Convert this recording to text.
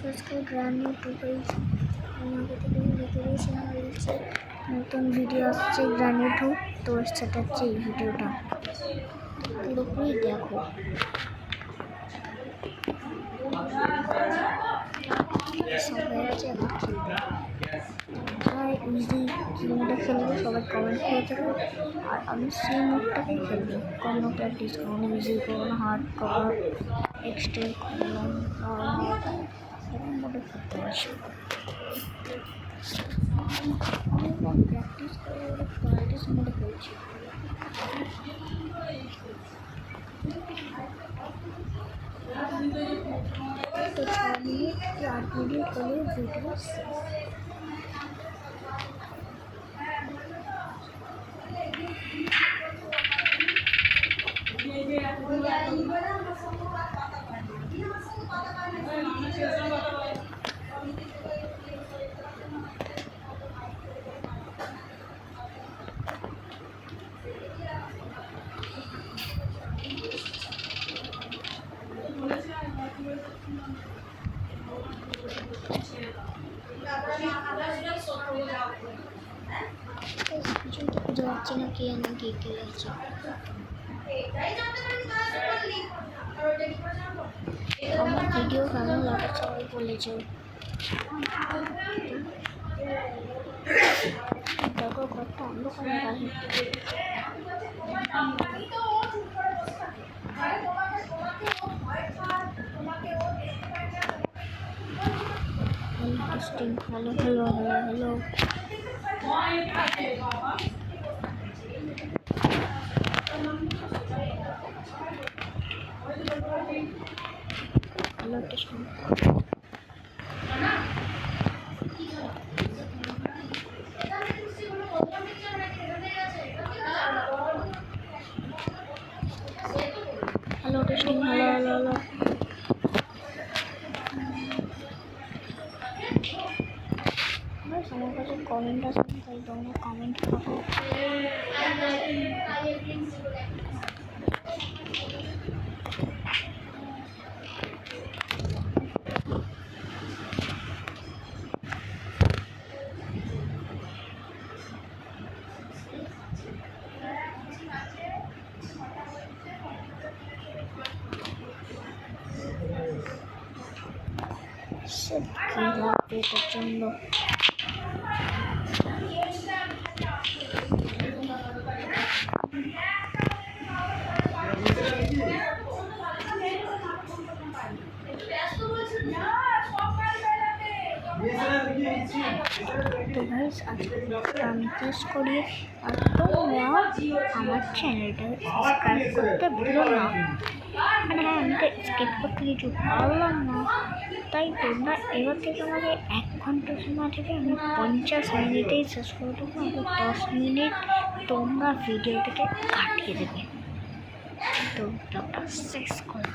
আজকে গ্রামে টুকাইছি আমাকে থেকে লিখে দিয়েছিলাম বলছে নতুন ভিডিও আসছে গ্রামে টু, তো সেটা হচ্ছে এই ভিডিওটা পুরোপুরি দেখো। সবাই আছে এখন খেলবে, সবাই ইজি গেমটা খেলবে, সবাই কমেন্ট করে দেবে। আর আমি সেই মুডটাকেই খেলবো, কোনো প্র্যাকটিস করবো, ইজি করবো না, হার্ড করবো, এক্সটেন্ড করবো, এরকম মোডে খেলতে পারছি। প্র্যাকটিস করে প্র্যাকটিস মোডে খেলছি। তো 6 মিনিট কি 8 মিনিট হলে ভিডিও শেষ। খুঁজে পাচ্ছি না কে না কে কে আছে। আমার ভিডিও কেমন লাগে সবাই বলেছে। দেখো ঘরটা অন্ধকার লাগে। Interesting. Hello, hello, hello, hello. Hello, testing. Hello, testing. Hello, hello, hello. আমার কাছে কমেন্ট আছে, তাই তোমরা কমেন্ট করো। সব খেলা পেটের জন্য। তো গাইস আজকে আমি টেস্ট করি, আর তোমরা আমার চ্যানেলটা সাবস্ক্রাইব করতে ভুলো না। মানে হ্যাঁ, আমি তো স্কিপ করতে কিছু পারলাম না, তাই তোমরা এবার থেকে আমাকে 1 ঘন্টা সময় থেকে আমি 50 মিনিটেই শেষ করে দেবো। আমাকে 10 মিনিট তোমরা ভিডিওটাকে কাটিয়ে দেবে, তো ব্লগটা শেষ করো।